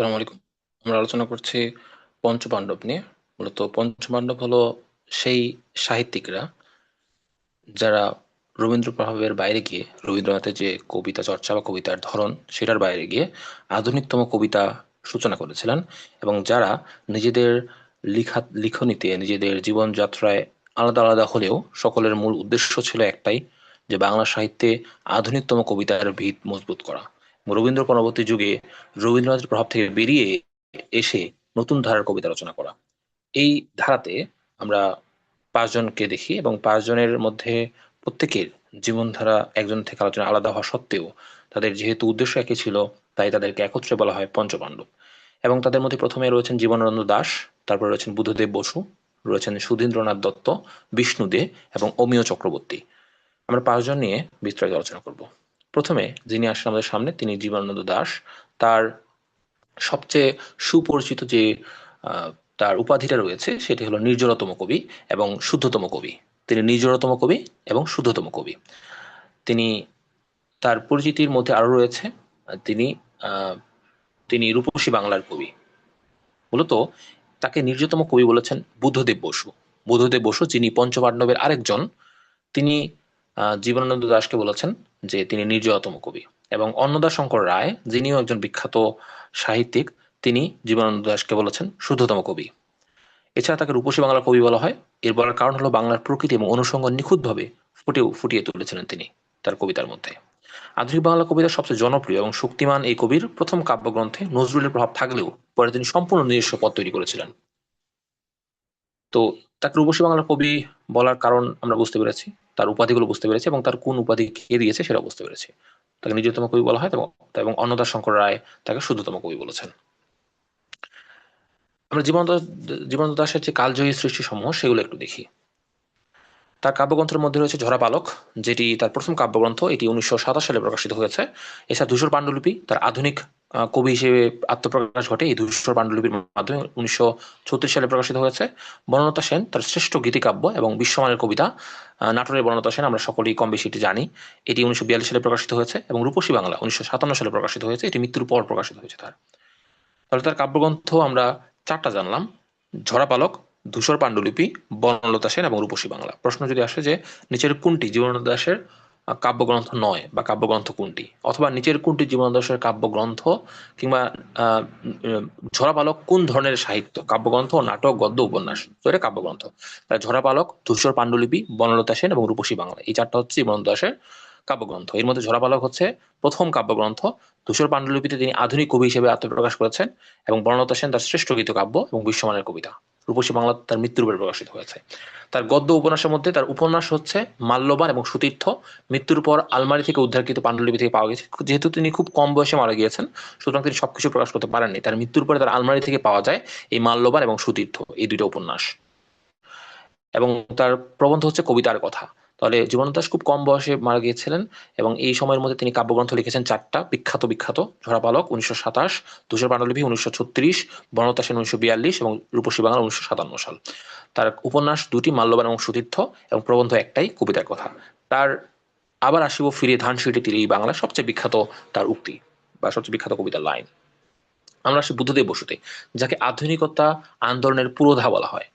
আসসালামু আলাইকুম। আমরা আলোচনা করছি পঞ্চপাণ্ডব নিয়ে। মূলত পঞ্চপাণ্ডব হলো সেই সাহিত্যিকরা যারা রবীন্দ্র প্রভাবের বাইরে গিয়ে, রবীন্দ্রনাথের যে কবিতা চর্চা বা কবিতার ধরন সেটার বাইরে গিয়ে আধুনিকতম কবিতা সূচনা করেছিলেন, এবং যারা নিজেদের লিখনীতে, নিজেদের জীবনযাত্রায় আলাদা আলাদা হলেও সকলের মূল উদ্দেশ্য ছিল একটাই, যে বাংলা সাহিত্যে আধুনিকতম কবিতার ভিত মজবুত করা। রবীন্দ্র পরবর্তী যুগে রবীন্দ্রনাথের প্রভাব থেকে বেরিয়ে এসে নতুন ধারার কবিতা রচনা করা। এই ধারাতে আমরা পাঁচজনকে দেখি, এবং পাঁচজনের মধ্যে প্রত্যেকের জীবনধারা একজন থেকে আলোচনা আলাদা হওয়া সত্ত্বেও তাদের যেহেতু উদ্দেশ্য একই ছিল, তাই তাদেরকে একত্রে বলা হয় পঞ্চপাণ্ডব। এবং তাদের মধ্যে প্রথমে রয়েছেন জীবনানন্দ দাশ, তারপরে রয়েছেন বুদ্ধদেব বসু, রয়েছেন সুধীন্দ্রনাথ দত্ত, বিষ্ণু দে এবং অমিয় চক্রবর্তী। আমরা পাঁচজন নিয়ে বিস্তারিত আলোচনা করব। প্রথমে যিনি আসেন আমাদের সামনে, তিনি জীবনানন্দ দাশ। তার সবচেয়ে সুপরিচিত যে আহ, তার উপাধিটা রয়েছে সেটি হলো নির্জরতম কবি এবং শুদ্ধতম কবি। তিনি নির্জরতম কবি এবং শুদ্ধতম কবি। তিনি, তার পরিচিতির মধ্যে আরো রয়েছে তিনি আহ, তিনি রূপসী বাংলার কবি। মূলত তাকে নির্জতম কবি বলেছেন বুদ্ধদেব বসু। বুদ্ধদেব বসু, যিনি পঞ্চপাণ্ডবের আরেকজন, তিনি জীবনানন্দ দাশকে বলেছেন যে তিনি নির্জয়তম কবি। এবং অন্নদাশঙ্কর রায়, যিনিও একজন বিখ্যাত সাহিত্যিক, তিনি জীবনানন্দ দাশকে বলেছেন শুদ্ধতম কবি। এছাড়া তাকে রূপসী বাংলার কবি বলা হয়। এর বলার কারণ হলো বাংলার প্রকৃতি এবং অনুষঙ্গ নিখুঁতভাবে ফুটিয়ে তুলেছিলেন তিনি তার কবিতার মধ্যে। আধুনিক বাংলা কবিতার সবচেয়ে জনপ্রিয় এবং শক্তিমান এই কবির প্রথম কাব্যগ্রন্থে নজরুলের প্রভাব থাকলেও পরে তিনি সম্পূর্ণ নিজস্ব পথ তৈরি করেছিলেন। তো তাকে রূপসী বাংলার কবি বলার কারণ আমরা বুঝতে পেরেছি, তার উপাধিগুলো বুঝতে পেরেছি, এবং তার কোন উপাধি কে দিয়েছে সেটা বুঝতে পেরেছি। তাকে নিজতম কবি বলা হয়, এবং এবং অন্নদা শঙ্কর রায় তাকে শুদ্ধতম কবি বলেছেন। আমরা জীবন্ত দাশের যে কালজয়ী সৃষ্টি সমূহ সেগুলো একটু দেখি। তার কাব্যগ্রন্থের মধ্যে রয়েছে ঝরা পালক, যেটি তার প্রথম কাব্যগ্রন্থ। এটি 1927 সালে প্রকাশিত হয়েছে। এছাড়া ধূসর পাণ্ডুলিপি, তার আধুনিক কবি হিসেবে আত্মপ্রকাশ ঘটে এই ধূসর পাণ্ডুলিপির মাধ্যমে, 1936 সালে প্রকাশিত হয়েছে। বনলতা সেন, তার শ্রেষ্ঠ গীতিকাব্য এবং বিশ্বমানের কবিতা নাটোরের বনলতা সেন, আমরা সকলেই কম বেশি এটি জানি। এটি 1942 সালে প্রকাশিত হয়েছে, এবং রূপসী বাংলা 1957 সালে প্রকাশিত হয়েছে। এটি মৃত্যুর পর প্রকাশিত হয়েছে তার। তাহলে তার কাব্যগ্রন্থ আমরা চারটা জানলাম: ঝরা পালক, ধূসর পাণ্ডুলিপি, বনলতা সেন এবং রূপসী বাংলা। প্রশ্ন যদি আসে যে নিচের কোনটি জীবনানন্দ দাশের কাব্যগ্রন্থ নয়, বা কাব্যগ্রন্থ কোনটি, অথবা নিচের কোনটি জীবনানন্দ দাশের কাব্যগ্রন্থ, কিংবা আহ উম, ঝরা পালক কোন ধরনের সাহিত্য, কাব্যগ্রন্থ, নাটক, গদ্য, উপন্যাস? তো এটা কাব্যগ্রন্থ। তাহলে ঝরা পালক, ধূসর পাণ্ডুলিপি, বনলতা সেন এবং রূপসী বাংলা, এই চারটা হচ্ছে জীবনানন্দ দাশের কাব্যগ্রন্থ। এর মধ্যে ঝরা পালক হচ্ছে প্রথম কাব্যগ্রন্থ। ধূসর পাণ্ডুলিপিতে তিনি আধুনিক কবি হিসেবে আত্মপ্রকাশ করেছেন, এবং বনলতা সেন তার শ্রেষ্ঠ গীতকাব্য এবং বিশ্বমানের কবিতা। রূপসী বাংলা তার মৃত্যুর উপরে প্রকাশিত হয়েছে। তার গদ্য উপন্যাসের মধ্যে তার উপন্যাস হচ্ছে মাল্যবান এবং সুতীর্থ। মৃত্যুর পর আলমারি থেকে উদ্ধারকৃত পাণ্ডুলিপি থেকে পাওয়া গেছে। যেহেতু তিনি খুব কম বয়সে মারা গিয়েছেন, সুতরাং তিনি সবকিছু প্রকাশ করতে পারেননি। তার মৃত্যুর পরে তার আলমারি থেকে পাওয়া যায় এই মাল্যবান এবং সুতীর্থ, এই দুইটা উপন্যাস। এবং তার প্রবন্ধ হচ্ছে কবিতার কথা। তাহলে জীবনানন্দ দাশ খুব কম বয়সে মারা গিয়েছিলেন, এবং এই সময়ের মধ্যে তিনি কাব্যগ্রন্থ লিখেছেন চারটা বিখ্যাত বিখ্যাত: ঝরাপালক 1927, ধূসর পাণ্ডুলিপি 1936, বনলতা সেন 1942 এবং রূপসী বাংলা 1957 সাল। তার উপন্যাস দুটি, মাল্যবান এবং সুতীর্থ, এবং প্রবন্ধ একটাই, কবিতার কথা। তার আবার আসিব ফিরে ধান সিঁড়ি তীরে, এই বাংলা সবচেয়ে বিখ্যাত তার উক্তি, বা সবচেয়ে বিখ্যাত কবিতার লাইন। আমরা আসি বুদ্ধদেব বসুতে, যাকে আধুনিকতা আন্দোলনের পুরোধা বলা হয়।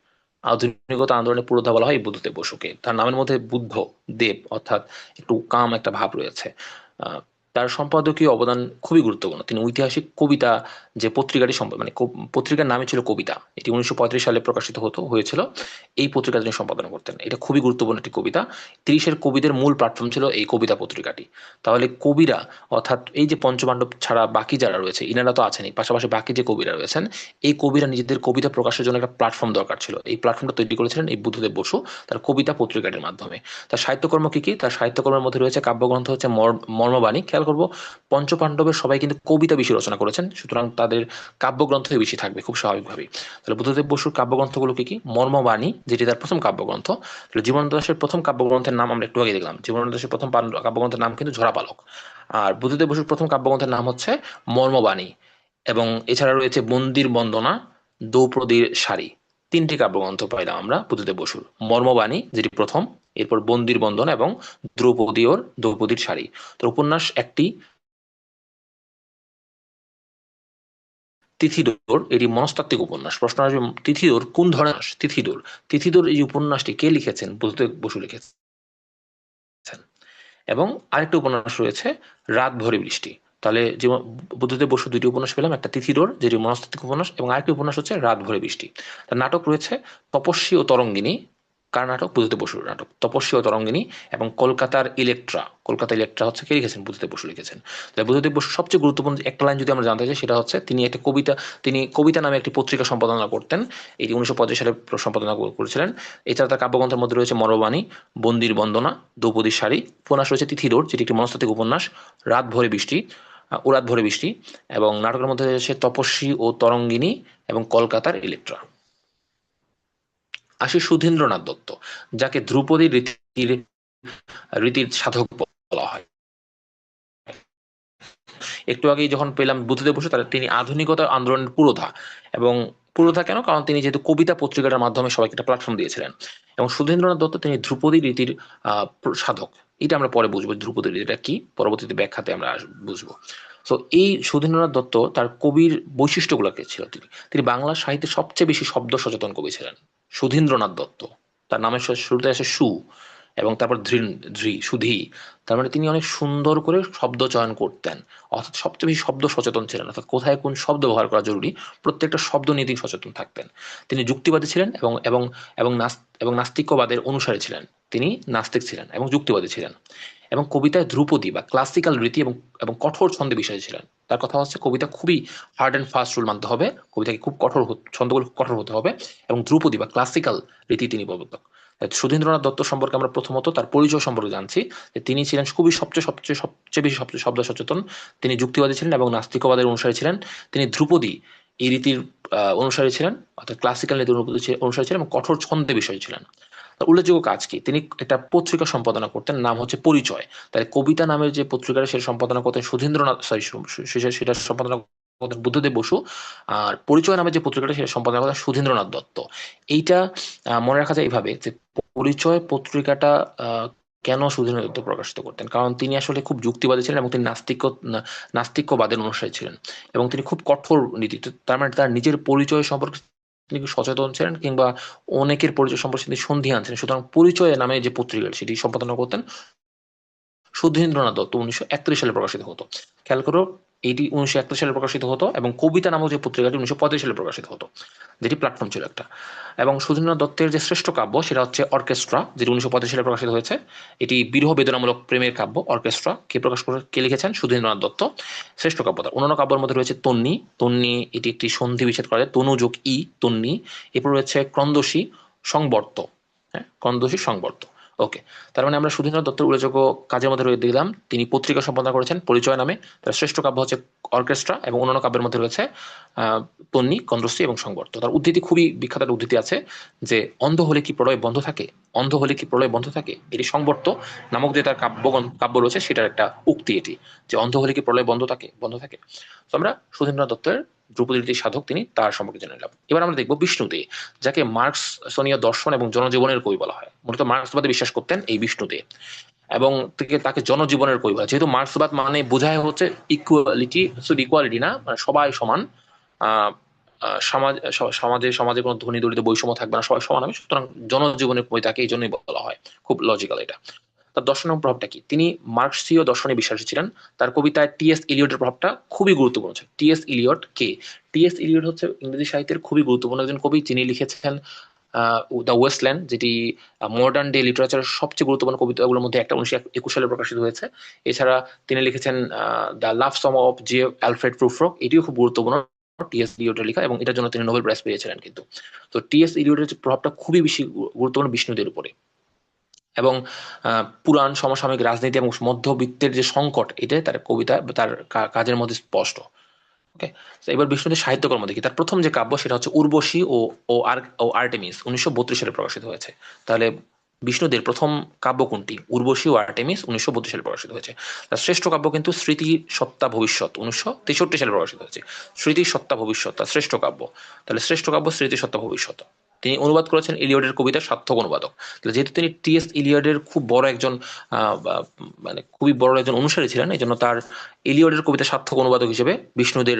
আধুনিকতা আন্দোলনের পুরোধা বলা হয় এই বুদ্ধদেব বসুকে। তার নামের মধ্যে বুদ্ধ, দেব অর্থাৎ একটু কাম একটা ভাব রয়েছে। আহ, তার সম্পাদকীয় অবদান খুবই গুরুত্বপূর্ণ। তিনি ঐতিহাসিক কবিতা, যে পত্রিকাটি পত্রিকার নামই ছিল কবিতা, এটি 1935 সালে প্রকাশিত হয়েছিল। এই পত্রিকা তিনি সম্পাদনা করতেন। এটা খুবই গুরুত্বপূর্ণ একটি কবিতা। 30-এর কবিদের মূল প্ল্যাটফর্ম ছিল এই কবিতা পত্রিকাটি। তাহলে কবিরা, অর্থাৎ এই যে পঞ্চপাণ্ডব ছাড়া বাকি যারা রয়েছে, ইনারা তো আছেনই, পাশাপাশি বাকি যে কবিরা রয়েছেন, এই কবিরা নিজেদের কবিতা প্রকাশের জন্য একটা প্ল্যাটফর্ম দরকার ছিল। এই প্ল্যাটফর্মটা তৈরি করেছিলেন এই বুদ্ধদেব বসু তার কবিতা পত্রিকাটির মাধ্যমে। তার সাহিত্যকর্ম কি কি? তার সাহিত্যকর্মের মধ্যে রয়েছে কাব্যগ্রন্থ হচ্ছে মর্মবাণী। খেয়াল করবো, পঞ্চপাণ্ডবের সবাই কিন্তু কবিতা বেশি রচনা করেছেন, সুতরাং তাদের কাব্যগ্রন্থই বেশি থাকবে খুব স্বাভাবিকভাবেই। তাহলে বুদ্ধদেব বসুর কাব্যগ্রন্থগুলো কি কি? মর্মবাণী, যেটি তার প্রথম কাব্যগ্রন্থ। তাহলে জীবনানন্দ দাশের প্রথম কাব্যগ্রন্থের নাম আমরা একটু আগে দেখলাম। জীবনানন্দ দাশের প্রথম কাব্যগ্রন্থের নাম কিন্তু ঝরাপালক। আর বুদ্ধদেব বসুর প্রথম কাব্যগ্রন্থের নাম হচ্ছে মর্মবাণী। এবং এছাড়া রয়েছে বন্দির বন্দনা, দ্রৌপদীর শাড়ি। তিনটি কাব্যগ্রন্থ পাইলাম আমরা বুদ্ধদেব বসুর: মর্মবাণী যেটি প্রথম, এরপর বন্দির বন্দনা, এবং দ্রৌপদীর শাড়ি। তো উপন্যাস একটি, তিথিদোর, এটি মনস্তাত্ত্বিক উপন্যাস। প্রশ্ন আসবে তিথিদোর কোন ধরনের তিথিদোর? তিথিদোর এই উপন্যাসটি কে লিখেছেন? বুদ্ধদেব বসু লিখেছেন। এবং আরেকটা উপন্যাস রয়েছে রাত ভরে বৃষ্টি। তাহলে যে বুদ্ধদেব বসু দুইটি উপন্যাস পেলাম, একটা তিথিদোর যেটি মনস্তাত্ত্বিক উপন্যাস, এবং আরেকটি উপন্যাস হচ্ছে রাত ভরে বৃষ্টি। তার নাটক রয়েছে তপস্বী ও তরঙ্গিনী। কার নাটক? বুদ্ধদেব বসুর নাটক তপস্বী ও তরঙ্গিনী। এবং কলকাতা ইলেকট্রা হচ্ছে কে লিখেছেন? বুদ্ধদেব বসু লিখেছেন। তাহলে বুদ্ধদেব বসু সবচেয়ে গুরুত্বপূর্ণ একটা লাইন যদি আমরা জানতে চাই, সেটা হচ্ছে তিনি কবিতা নামে একটি পত্রিকা সম্পাদনা করতেন। এটি 1935 সালে সম্পাদনা করেছিলেন। এছাড়া তার কাব্যগ্রন্থের মধ্যে রয়েছে মরবাণী, বন্দির বন্দনা, দ্রৌপদীর শাড়ি। উপন্যাস রয়েছে তিথিদোর, যেটি একটি মনস্তাত্ত্বিক উপন্যাস, রাত ভরে বৃষ্টি, ও রাত ভরে বৃষ্টি। এবং নাটকের মধ্যে রয়েছে তপস্বী ও তরঙ্গিনী এবং কলকাতার ইলেকট্রা। আসি সুধীন্দ্রনাথ দত্ত, যাকে ধ্রুপদী রীতির সাধক বলা হয়। একটু আগেই যখন পেলাম বুদ্ধদেব বসু, তিনি আধুনিকতা আন্দোলনের পুরোধা। এবং পুরোধা কেন? কারণ তিনি যেহেতু কবিতা পত্রিকাটার মাধ্যমে সবাইকে একটা প্ল্যাটফর্ম দিয়েছিলেন। এবং সুধীন্দ্রনাথ দত্ত তিনি ধ্রুপদী রীতির সাধক। এটা আমরা পরে বুঝবো ধ্রুপদী রীতিটা কি, পরবর্তীতে ব্যাখ্যাতে আমরা বুঝবো। তো এই সুধীন্দ্রনাথ দত্ত তার কবির বৈশিষ্ট্যগুলোকে ছিল, তিনি বাংলা সাহিত্যের সবচেয়ে বেশি শব্দ সচেতন কবি ছিলেন সুধীন্দ্রনাথ দত্ত। তার নামের শুরুতে আসে সু এবং তারপর সুধী। তার মানে তিনি অনেক সুন্দর করে শব্দ চয়ন করতেন, অর্থাৎ সবচেয়ে বেশি শব্দ সচেতন ছিলেন, অর্থাৎ কোথায় কোন শব্দ ব্যবহার করা জরুরি প্রত্যেকটা শব্দ নিয়ে তিনি সচেতন থাকতেন। তিনি যুক্তিবাদী ছিলেন এবং এবং এবং নাস্তিক্যবাদের অনুসারী ছিলেন। তিনি নাস্তিক ছিলেন এবং যুক্তিবাদী ছিলেন। এবং কবিতায় ধ্রুপদী বা ক্লাসিক্যাল রীতি এবং এবং কঠোর ছন্দে বিশ্বাসী ছিলেন। তার কথা হচ্ছে কবিতা খুবই হার্ড অ্যান্ড ফাস্ট রুল মানতে হবে, কবিতাকে খুব ছন্দগুলো খুব কঠোর হতে হবে, এবং ধ্রুপদী বা ক্লাসিক্যাল রীতি তিনি প্রবর্তক। সুধীন্দ্রনাথ দত্ত সম্পর্কে আমরা প্রথমত তার পরিচয় সম্পর্কে জানছি, যে তিনি ছিলেন খুবই সবচেয়ে বেশি শব্দ সচেতন। তিনি যুক্তিবাদী ছিলেন এবং নাস্তিকবাদের অনুসারী ছিলেন। তিনি ধ্রুপদী এই রীতির অনুসারী ছিলেন, অর্থাৎ ক্লাসিক্যাল নীতির অনুসারী ছিলেন, এবং কঠোর ছন্দে বিষয় ছিলেন। উল্লেখযোগ্য কাজ কি? তিনি একটা পত্রিকা সম্পাদনা করতেন, নাম হচ্ছে পরিচয়। তাই কবিতা নামের যে পত্রিকাটা সেটা সম্পাদনা করতেন সুধীন্দ্রনাথ, সেটা সম্পাদনা করতেন বুদ্ধদেব বসু। আর পরিচয় নামে যে পত্রিকাটা সেটা সম্পাদনা করতেন সুধীন্দ্রনাথ দত্ত। এইটা মনে রাখা যায় এইভাবে, যে পরিচয় পত্রিকাটা কেন সুধীন্দ্রনাথ দত্ত প্রকাশিত করতেন, কারণ তিনি আসলে খুব যুক্তিবাদী ছিলেন এবং তিনি নাস্তিক্যবাদের অনুসারী ছিলেন, এবং তিনি খুব কঠোর নীতি। তার মানে তার নিজের পরিচয় সম্পর্কে তিনি সচেতন ছিলেন, কিংবা অনেকের পরিচয় সম্পর্কে তিনি সন্ধিহান ছিলেন। সুতরাং পরিচয় নামে যে পত্রিকা সেটি সম্পাদনা করতেন সুধীন্দ্রনাথ দত্ত। 1931 সালে প্রকাশিত হতো। খেয়াল করো, এটি 1931 সালে প্রকাশিত হতো, এবং কবিতা নামক যে পত্রিকাটি 1935 সালে প্রকাশিত হতো, যেটি প্ল্যাটফর্ম ছিল একটা। এবং সুধীন্দ্রনাথ দত্তের যে শ্রেষ্ঠ কাব্য সেটা হচ্ছে অর্কেস্ট্রা, যেটি 1935 সালে প্রকাশিত হয়েছে। এটি বিরহ বেদনামূলক প্রেমের কাব্য। অর্কেস্ট্রা কে লিখেছেন? সুধীন্দ্রনাথ দত্ত। শ্রেষ্ঠ কাব্য। তার অন্যান্য কাব্যের মধ্যে রয়েছে তন্নি, এটি একটি সন্ধি বিচ্ছেদ করা যায়, তনু যোগ ই, তন্নি। এরপর রয়েছে ক্রন্দশী, সংবর্ত। হ্যাঁ, ক্রন্দশী, সংবর্ত। ওকে, তার মানে আমরা সুধীন্দ্রনাথ দত্তের উল্লেখযোগ্য কাজের মধ্যে রয়ে দিলাম, তিনি পত্রিকা সম্পাদনা করেছেন পরিচয় নামে। তার শ্রেষ্ঠ কাব্য হচ্ছে অর্কেস্ট্রা, এবং অন্যান্য কাব্যের মধ্যে রয়েছে তন্নি, কন্দ্রশ্রী এবং সংবর্ত। তার উদ্ধৃতি খুবই বিখ্যাত একটা উদ্ধৃতি আছে, যে অন্ধ হলে কি প্রলয় বন্ধ থাকে, অন্ধ হলে কি প্রলয় বন্ধ থাকে। এটি সংবর্ত নামক যে তার কাব্য রয়েছে সেটার একটা উক্তি এটি, যে অন্ধ হলে কি প্রলয় বন্ধ থাকে। তো আমরা সুধীন্দ্রনাথ দত্তের ধ্রুপদী রীতির সাধক তিনি, তার সম্পর্কে জেনে নিলাম। এবার আমরা দেখবো বিষ্ণুদে, যাকে মার্কসনীয় দর্শন এবং জনজীবনের কবি বলা হয়। মূলত মার্কসবাদে বিশ্বাস করতেন এই বিষ্ণুদে, এবং তাকে জনজীবনের কবি বলা। যেহেতু মার্কসবাদ মানে বোঝায় হচ্ছে ইকুয়ালিটি, শুধু ইকুয়ালিটি না, মানে সবাই সমান। আহ সমাজে কোনো ধনী দরিদ্র বৈষম্য থাকবে না, সবাই সমান হবে। সুতরাং জনজীবনের কবি তাকে এই জন্যই বলা হয়। খুব লজিক্যাল এটা। তার দর্শনের প্রভাবটা কি? তিনি মার্কসীয় দর্শনে বিশ্বাসী ছিলেন। তার কবিতায় টি.এস. ইলিয়টের প্রভাবটা খুবই গুরুত্বপূর্ণ ছিল। টি.এস. ইলিয়ট কে? টি.এস. ইলিয়ট হচ্ছে ইংরেজি সাহিত্যের খুবই গুরুত্বপূর্ণ একজন কবি। যিনি লিখেছেন দ্য ওয়েস্টল্যান্ড, যেটি মডার্ন ডে লিটারেচারের সবচেয়ে গুরুত্বপূর্ণ কবিতাগুলোর মধ্যে একটা, 1921 সালে প্রকাশিত হয়েছে। এছাড়া তিনি লিখেছেন the love song of J Alfred Prufrock, এটিও খুব গুরুত্বপূর্ণ, টি.এস. ইলিয়টের লেখা, এবং এটার জন্য তিনি নোবেল প্রাইজ পেয়েছিলেন কিন্তু। তো টি.এস. ইলিয়টের প্রভাবটা খুবই বেশি গুরুত্বপূর্ণ বিষ্ণুদের উপরে। এবং পুরাণ, সমসাময়িক রাজনীতি এবং মধ্যবিত্তের যে সংকট, এটাই তার কবিতা, তার কাজের মধ্যে স্পষ্ট। ওকে, এবার বিষ্ণুদের সাহিত্যকর্ম দেখি। তার প্রথম যে কাব্য সেটা হচ্ছে উর্বশী ও আর্টেমিস, 1932 সালে প্রকাশিত হয়েছে। তাহলে বিষ্ণুদের প্রথম কাব্য কোনটি? উর্বশী ও আর্টেমিস, 1932 সালে প্রকাশিত হয়েছে। তার শ্রেষ্ঠ কাব্য কিন্তু স্মৃতি সত্তা ভবিষ্যৎ, 1963 সালে প্রকাশিত হয়েছে। স্মৃতি সত্তা ভবিষ্যৎ তার শ্রেষ্ঠ কাব্য। তাহলে শ্রেষ্ঠ কাব্য স্মৃতি সত্তা ভবিষ্যৎ। তিনি অনুবাদ করেছেন ইলিয়ডের কবিতার সার্থক অনুবাদক। যেহেতু তিনি টি.এস. ইলিয়ডের খুব বড় একজন মানে খুবই বড় একজন অনুসারী ছিলেন, এই জন্য তার ইলিয়ডের কবিতা সার্থক অনুবাদক হিসেবে বিষ্ণুদের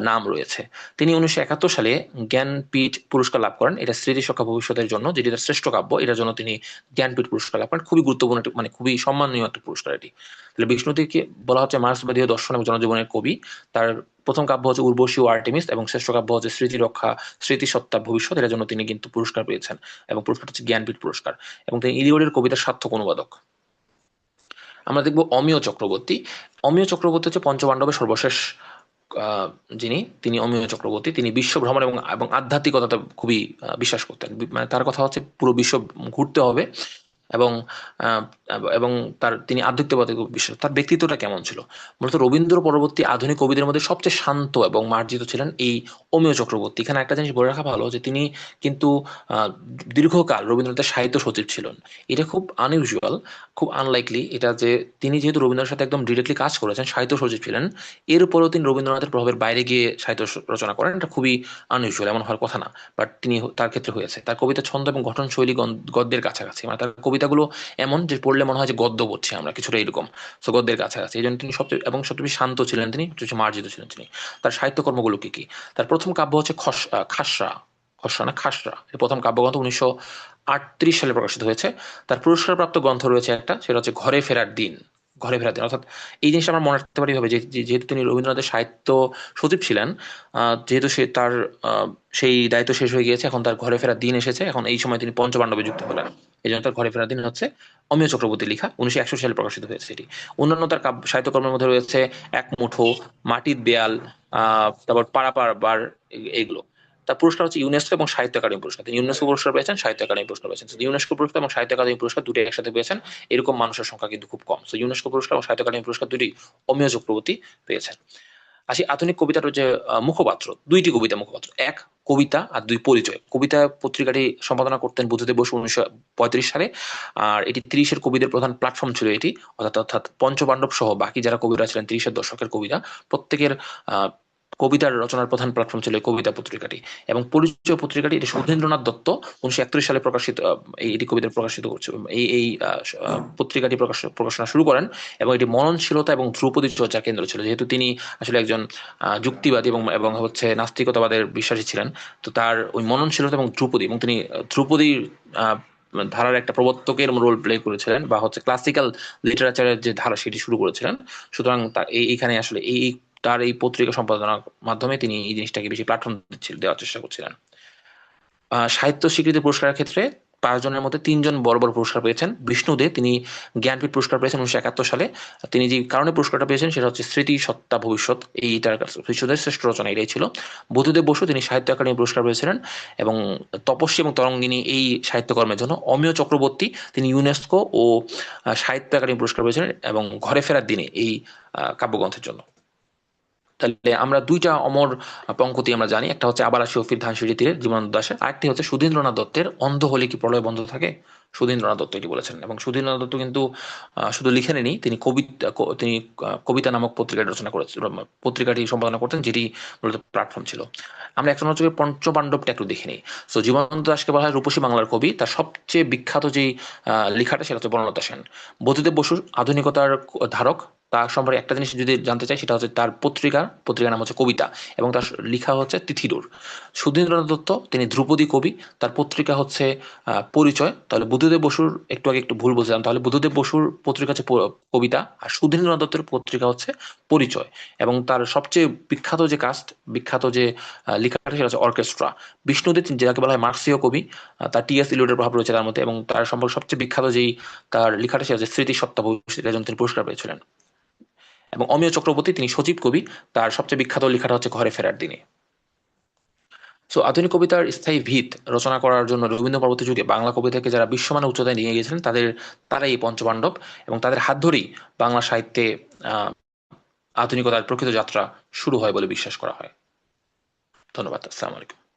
নাম রয়েছে। তিনি 1971 সালে জ্ঞানপীঠ পুরস্কার লাভ করেন, এটা স্মৃতি শিক্ষা ভবিষ্যতের জন্য, যেটি তার শ্রেষ্ঠ কাব্য, এটার জন্য তিনি জ্ঞানপীঠ পুরস্কার লাভ করেন। খুবই গুরুত্বপূর্ণ মানে খুবই সম্মানীয় একটা পুরস্কার এটি। তাহলে বিষ্ণুদেবকে বলা হচ্ছে মার্ক্সবাদীয় দর্শন এবং জনজীবনের কবি। তার প্রথম কাব্য হচ্ছে উর্বশী ও আর্টেমিস এবং শ্রেষ্ঠ কাব্য হচ্ছে স্মৃতি রক্ষা স্মৃতিসত্তা ভবিষ্যৎ, এর জন্য তিনি কিন্তু পুরস্কার পেয়েছেন এবং পুরস্কার হচ্ছে জ্ঞানপীঠ পুরস্কার। এবং তিনি ইলিয়ডের কবিতার সার্থক অনুবাদক। আমরা দেখব অমিয় চক্রবর্তী। অমিয় চক্রবর্তী হচ্ছে পঞ্চপাণ্ডবের সর্বশেষ তিনি অমিয় চক্রবর্তী। তিনি বিশ্ব ভ্রমণ এবং আধ্যাত্মিকতাতে খুবই বিশ্বাস করতেন। মানে তার কথা হচ্ছে পুরো বিশ্ব ঘুরতে হবে এবং এবং তিনি আধ্যাত্মিকতাতে খুব বিশ্বাস। তার ব্যক্তিত্বটা কেমন ছিল? মূলত রবীন্দ্র পরবর্তী আধুনিক কবিদের মধ্যে সবচেয়ে শান্ত এবং মার্জিত ছিলেন এই অমিয় চক্রবর্তী। এখানে একটা জিনিস বলে রাখা ভালো যে তিনি কিন্তু দীর্ঘকাল রবীন্দ্রনাথের সাহিত্য সচিব ছিলেন। এটা খুব আনইউজুয়াল, খুব আনলাইকলি এটা, যে তিনি যেহেতু রবীন্দ্রনাথের সাথে একদম ডিরেক্টলি কাজ করেছেন, সাহিত্য সচিব ছিলেন, এরপরেও তিনি রবীন্দ্রনাথের প্রভাবের বাইরে গিয়ে সাহিত্য রচনা করেন। এটা খুবই আনইউজুয়াল, এমন হওয়ার কথা না, বাট তার ক্ষেত্রে হয়েছে। তার কবিতা ছন্দ এবং গঠন শৈলী গদ্যের কাছাকাছি, মানে তার কবিতাগুলো এমন যে পড়লে মনে হয় যে গদ্য পড়ছি আমরা, কিছুটা এরকম। সো গদ্যের কাছাকাছি, এই জন্য তিনি সবচেয়ে শান্ত ছিলেন, তিনি সবচেয়ে মার্জিত ছিলেন তিনি। তার সাহিত্যকর্মগুলো কি কি? তার প্রথম কাব্য হচ্ছে খাসরা খসড়া না খাসরা, এর প্রথম কাব্যগ্রন্থ 1938 সালে প্রকাশিত হয়েছে। তার পুরস্কারপ্রাপ্ত গ্রন্থ রয়েছে একটা, সেটা হচ্ছে ঘরে ফেরার দিন। অর্থাৎ এই জিনিসটা আমরা মনে রাখতে পারি ভাবে যেহেতু তিনি রবীন্দ্রনাথের সাহিত্য সচিব ছিলেন, যেহেতু তার সেই দায়িত্ব শেষ হয়ে গিয়েছে, এখন তার ঘরে ফেরার দিন এসেছে, এখন এই সময় তিনি পঞ্চপাণ্ডবে যুক্ত হলেন। এই জন্য তার ঘরে ফেরার দিন হচ্ছে অমিয় চক্রবর্তী লেখা, 1961 সালে প্রকাশিত হয়েছে এটি। অন্যান্য তার সাহিত্যকর্মের মধ্যে রয়েছে এক মুঠো, মাটির দেয়াল, তারপর পারাপার বার, এইগুলো। তার পুরস্কার হচ্ছে ইউনেস্কো এবং সাহিত্য একাডেমি পুরস্কার। তিনি ইউনেস্কো পুরস্কার পেয়েছেন, সাহিত্য একাডেমি পুরস্কার পেয়েছেন। ইউনেস্কো পুরস্কার এবং সাহিত্য একাডেমি পুরস্কার দুটো একসাথে পেয়েছেন, এরকম মানুষের সংখ্যা কিন্তু খুব কম। ইউনেস্কো পুরস্কার এবং সাহিত্য একাডেমি পুরস্কার দুটি অমিয় চক্রবর্তী পেয়েছেন। আসি আধুনিক কবিতার যে মুখপাত্র, দুইটি কবিতা মুখপাত্র, এক কবিতা আর দুই পরিচয়। কবিতা পত্রিকাটি সম্পাদনা করতেন বুদ্ধদেব বসু 1935 সালে, আর এটি 30-এর কবিদের প্রধান প্ল্যাটফর্ম ছিল এটি, অর্থাৎ পঞ্চপাণ্ডব সহ বাকি যারা কবিরা ছিলেন 30-এর দশকের কবিরা, প্রত্যেকের কবিতার রচনার প্রধান প্ল্যাটফর্ম ছিল কবিতা পত্রিকাটি। এবং পরিচয় পত্রিকাটি এটি সুধীন্দ্রনাথ দত্ত 1931 সালে প্রকাশিত, এটি কবিতা প্রকাশিত করছে, এই পত্রিকাটি প্রকাশনা শুরু করেন। এবং এটি মননশীলতা এবং ধ্রুপদী চর্চা কেন্দ্র ছিল, যেহেতু তিনি আসলে একজন যুক্তিবাদী এবং হচ্ছে নাস্তিকতাবাদের বিশ্বাসী ছিলেন। তো তার ওই মননশীলতা এবং ধ্রুপদী, এবং তিনি ধ্রুপদীর ধারার একটা প্রবর্তকের রোল প্লে করেছিলেন, বা হচ্ছে ক্লাসিক্যাল লিটারেচারের যে ধারা সেটি শুরু করেছিলেন। সুতরাং এইখানে আসলে তার এই পত্রিকা সম্পাদনার মাধ্যমে তিনি এই জিনিসটাকে বেশি প্ল্যাটফর্ম দেওয়ার চেষ্টা করছিলেন। সাহিত্য স্বীকৃতি পুরস্কারের ক্ষেত্রে 5 জনের মধ্যে 3 জন বড় বড় পুরস্কার পেয়েছেন। বিষ্ণু দে, তিনি জ্ঞানপীঠ পুরস্কার পেয়েছেন 1971 সালে। তিনি যে কারণে পুরস্কারটা পেয়েছেন সেটা হচ্ছে স্মৃতি সত্তা ভবিষ্যৎ, এইটার বিষ্ণুদের শ্রেষ্ঠ রচনা এটাই ছিল। বুদ্ধদেব বসু, তিনি সাহিত্য একাডেমি পুরস্কার পেয়েছিলেন। এবং তপস্বী এবং তরঙ্গিনী এই সাহিত্যকর্মের জন্য। অমিয় চক্রবর্তী, তিনি ইউনেস্কো ও সাহিত্য একাডেমি পুরস্কার পেয়েছিলেন এবং ঘরে ফেরার দিনে এই কাব্যগ্রন্থের জন্য। তাহলে আমরা দুইটা অমর পঙ্কতি আমরা জানি, একটা হচ্ছে আবার আসি অফির ধানসিঁড়ি তীরে জীবনানন্দ দাশের, আরেকটি হচ্ছে সুধীন্দ্রনাথ দত্তের অন্ধ হলে কি প্রলয় বন্ধ থাকে। সুধীন্দ্রনাথ দত্ত এটি বলেছেন। এবং সুধীন্দ্রনাথ দত্ত কিন্তু শুধু লিখেননি, তিনি কবিতা নামক পত্রিকাটি রচনা করেছেন, পত্রিকাটি সম্পাদনা করতেন, যেটি মূলত প্ল্যাটফর্ম ছিল। আমরা এখন হচ্ছে পঞ্চপাণ্ডবটা একটু দেখে নিই। সো জীবনানন্দ দাশকে বলা হয় রূপসী বাংলার কবি। তার সবচেয়ে বিখ্যাত যেই লেখাটা সেটা হচ্ছে বনলতা সেন। বুদ্ধদেব বসুর আধুনিকতার ধারক। তার সম্পর্কে একটা জিনিস যদি জানতে চাই, সেটা হচ্ছে তার পত্রিকার নাম হচ্ছে কবিতা, এবং তার লেখা হচ্ছে তিথিডোর। সুধীন্দ্রনাথ দত্ত, তিনি ধ্রুপদী কবি, তার পত্রিকা হচ্ছে পরিচয়। তাহলে বুদ্ধদেব বসুর একটু আগে একটু ভুল বলছিলাম, তাহলে বুদ্ধদেব বসুর পত্রিকা হচ্ছে কবিতা, আর সুধীন্দ্রনাথ দত্তের পত্রিকা হচ্ছে পরিচয়। এবং তার সবচেয়ে বিখ্যাত যে লেখাটা সেটা হচ্ছে অর্কেস্ট্রা। বিষ্ণুদেব, যাকে বলা হয় মার্ক্সীয় কবি, তার টি.এস. ইলিয়টের প্রভাব রয়েছে তার মধ্যে, এবং তার সম্পর্কে সবচেয়ে বিখ্যাত যেই তার লেখাটা সেটা হচ্ছে স্মৃতি সত্তা ভবিষ্যৎ, এর জন্য তিনি পুরস্কার পেয়েছিলেন। এবং অমিয় চক্রবর্তী, তিনি সচিব কবি, তার সবচেয়ে বিখ্যাত লেখাটা হচ্ছে ঘরে ফেরার দিনে। সো আধুনিক কবিতার স্থায়ী ভিত রচনা করার জন্য রবীন্দ্র পরবর্তী যুগে বাংলা কবিতাকে যারা বিশ্বমানের উচ্চতায় নিয়ে গিয়েছিলেন, তারাই এই পঞ্চপাণ্ডব, এবং তাদের হাত ধরেই বাংলা সাহিত্যে আধুনিকতার প্রকৃত যাত্রা শুরু হয় বলে বিশ্বাস করা হয়। ধন্যবাদ। আসসালামু আলাইকুম।